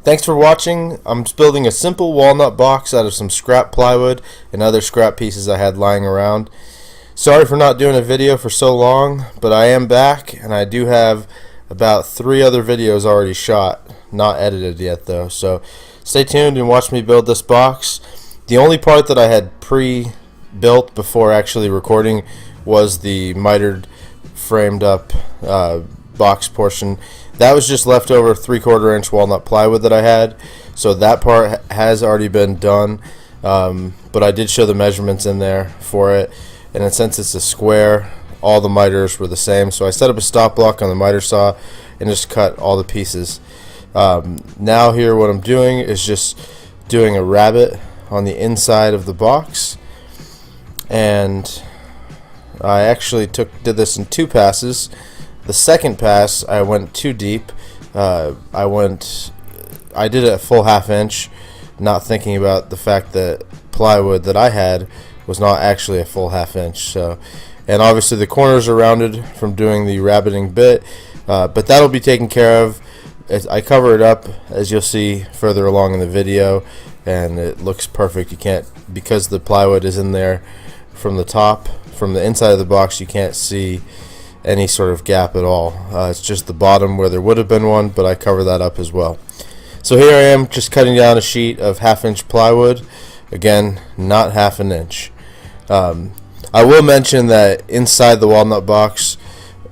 Thanks for watching. I'm just building a simple walnut box out of some scrap plywood and other scrap pieces I had lying around. Sorry for not doing a video for so long, but I am back, and I do have about 3 other videos already shot, not edited yet though, so stay tuned and watch me build this box. The only part that I had pre-built before actually recording was the mitered framed up box portion. That was just leftover 3/4 inch walnut plywood that I had, so that part has already been done, but I did show the measurements in there for it, and since it's a square, all the miters were the same, so I set up a stop block on the miter saw and just cut all the pieces. Now here what I'm doing is just doing a rabbet on the inside of the box, and I actually did this in 2 passes. The second pass I went too deep. I did it a full 1/2 inch, not thinking about the fact that plywood that I had was not actually a full 1/2 inch. So, and obviously the corners are rounded from doing the rabbeting bit, but that'll be taken care of. I cover it up, as you'll see further along in the video, and it looks perfect. You can't, because the plywood is in there from the top, from the inside of the box, you can't see any sort of gap at all. It's just the bottom where there would have been one, but I cover that up as well. So here I am just cutting down a sheet of 1/2 inch plywood, again not 1/2 inch. I will mention that inside the walnut box,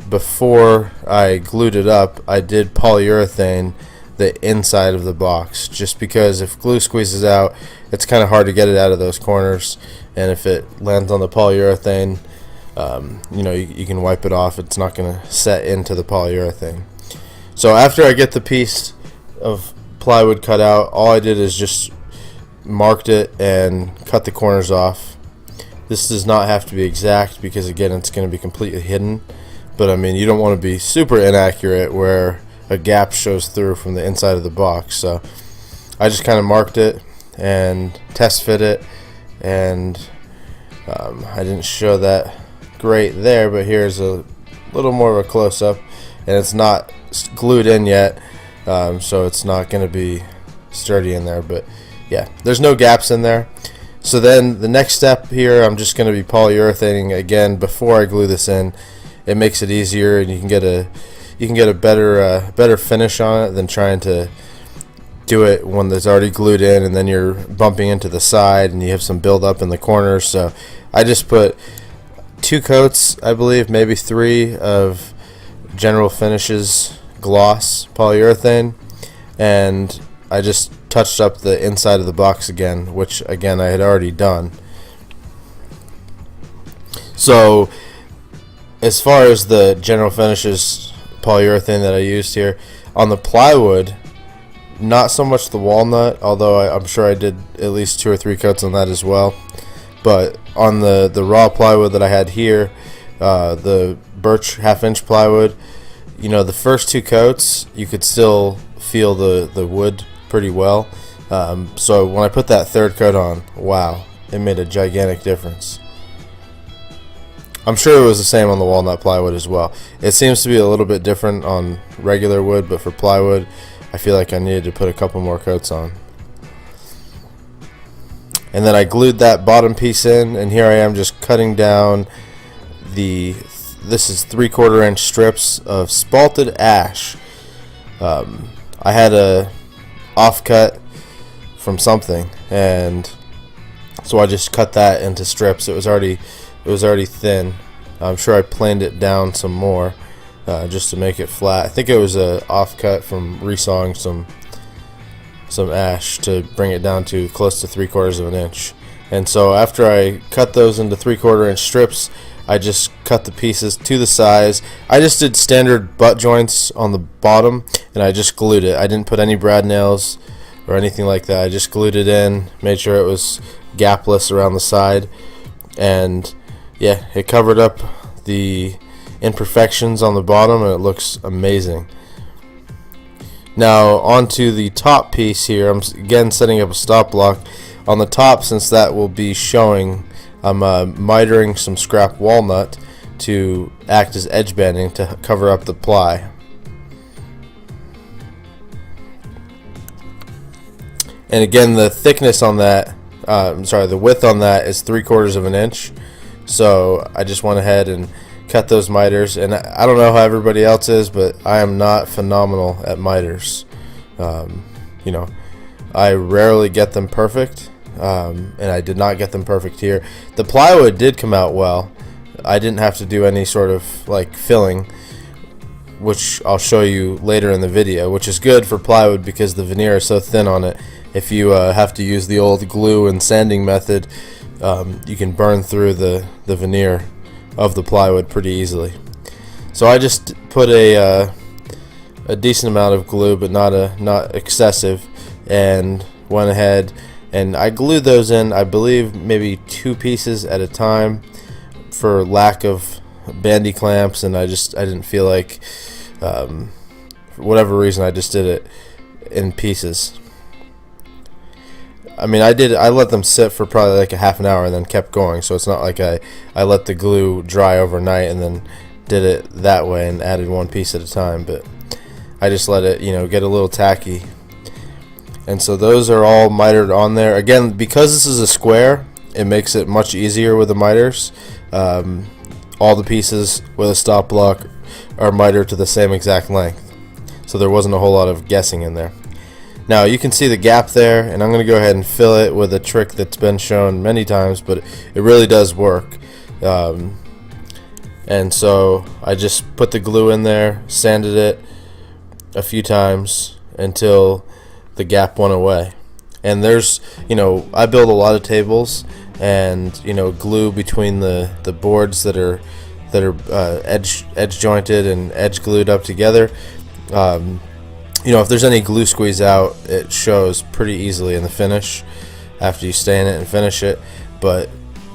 before I glued it up, I did polyurethane the inside of the box, just because if glue squeezes out, it's kind of hard to get it out of those corners, and if it lands on the polyurethane, you can wipe it off. It's not going to set into the polyurethane. So after I get the piece of plywood cut out, all I did is just marked it and cut the corners off. This does not have to be exact, because again it's going to be completely hidden, but I mean, you don't want to be super inaccurate where a gap shows through from the inside of the box. So I just kind of marked it and test fit it, and I didn't show that great there, but here's a little more of a close-up, and it's not glued in yet, so it's not going to be sturdy in there, but yeah, there's no gaps in there. So then the next step here, I'm just going to be polyurethaning again before I glue this in. It makes it easier, and you can get a better finish on it than trying to do it when it's already glued in and then you're bumping into the side and you have some build up in the corners. So I just put 2 coats, I believe, maybe 3, of General Finishes gloss polyurethane, and I just touched up the inside of the box again, which again I had already done. So as far as the General Finishes polyurethane that I used here, on the plywood, not so much the walnut, although I'm sure I did at least 2 or 3 coats on that as well. But on the raw plywood that I had here, the birch 1/2 inch plywood, the first 2 coats you could still feel the wood pretty well. So when I put that 3rd coat on, wow, it made a gigantic difference. I'm sure it was the same on the walnut plywood as well. It seems to be a little bit different on regular wood, but for plywood, I feel like I needed to put a couple more coats on. And then I glued that bottom piece in, and here I am just cutting down this is 3/4 inch strips of spalted ash. I had a offcut from something, and so I just cut that into strips. It was already thin. I'm sure I planed it down some more just to make it flat. I think it was a offcut from resawing some ash to bring it down to close to 3/4 inch. And so after I cut those into 3/4 inch strips, I just cut the pieces to the size. I just did standard butt joints on the bottom, and I just glued it. I didn't put any brad nails or anything like that. I just glued it in, made sure it was gapless around the side, and yeah, it covered up the imperfections on the bottom, and it looks amazing. Now onto the top piece here. I'm again setting up a stop block on the top, since that will be showing. I'm mitering some scrap walnut to act as edge banding to cover up the ply. And again, the thickness on that, the width on that is 3/4 of an inch. So I just went ahead and cut those miters. And I don't know how everybody else is, but I am not phenomenal at miters. You know, I rarely get them perfect, and I did not get them perfect here. The plywood did come out well. I didn't have to do any sort of like filling, which I'll show you later in the video, which is good for plywood because the veneer is so thin on it. If you have to use the old glue and sanding method, you can burn through the veneer of the plywood pretty easily. So I just put a decent amount of glue, but not excessive, and went ahead and I glued those in, I believe maybe 2 pieces at a time for lack of bandy clamps, and I didn't feel like, for whatever reason, I just did it in pieces. I mean, I let them sit for probably like a half an hour and then kept going, so it's not like I let the glue dry overnight and then did it that way and added 1 piece at a time, but I just let it, you know, get a little tacky. And so those are all mitered on there. Again, because this is a square, it makes it much easier with the miters. All the pieces with a stop block are mitered to the same exact length, so there wasn't a whole lot of guessing in there. Now you can see the gap there, and I'm going to go ahead and fill it with a trick that's been shown many times, but it really does work. And so I just put the glue in there, sanded it a few times until the gap went away. And there's, you know, I build a lot of tables, and you know, glue between the boards that are edge jointed and edge glued up together. You know, if there's any glue squeeze out, it shows pretty easily in the finish after you stain it and finish it. But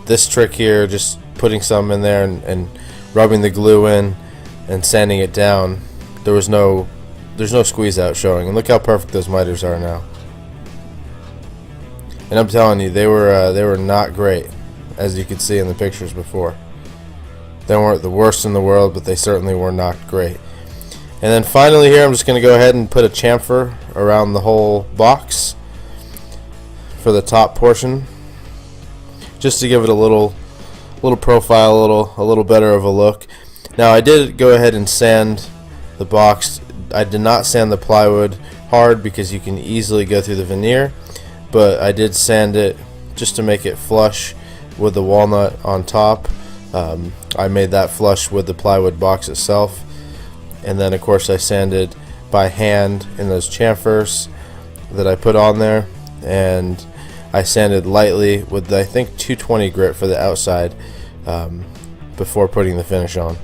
this trick here, just putting some in there and rubbing the glue in and sanding it down, there's no squeeze out showing. And look how perfect those miters are now. And I'm telling you, they were not great, as you could see in the pictures before. They weren't the worst in the world, but they certainly were not great. And then finally here, I'm just going to go ahead and put a chamfer around the whole box for the top portion, just to give it a little profile, a little better of a look. Now I did go ahead and sand the box. I did not sand the plywood hard because you can easily go through the veneer, but I did sand it just to make it flush with the walnut on top. I made that flush with the plywood box itself. And then of course I sanded by hand in those chamfers that I put on there, and I sanded lightly with I think 220 grit for the outside before putting the finish on.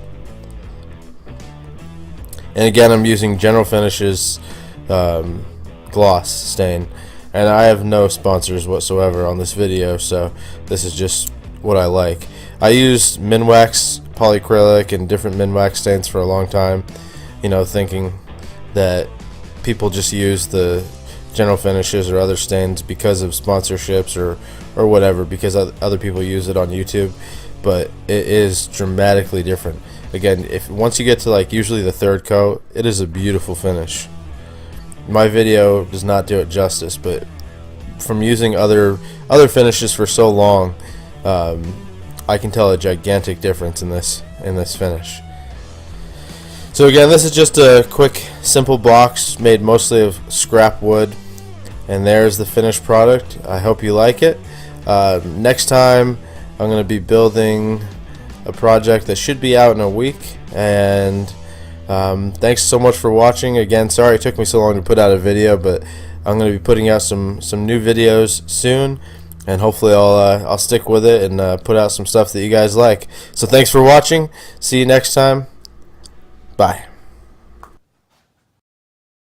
And again, I'm using General Finishes gloss stain, and I have no sponsors whatsoever on this video, so this is just what I like. I used Minwax polyacrylic and different Minwax stains for a long time, you know, thinking that people just use the General Finishes or other stains because of sponsorships or whatever, because other people use it on YouTube. But it is dramatically different. Again, once you get to like usually the 3rd coat, it is a beautiful finish. My video does not do it justice, but from using other finishes for so long, I can tell a gigantic difference in this finish. So again, this is just a quick, simple box made mostly of scrap wood, and there's the finished product. I hope you like it. Next time, I'm going to be building a project that should be out in a week, and thanks so much for watching. Again, sorry it took me so long to put out a video, but I'm going to be putting out some new videos soon, and hopefully I'll stick with it and put out some stuff that you guys like. So thanks for watching. See you next time. Bye.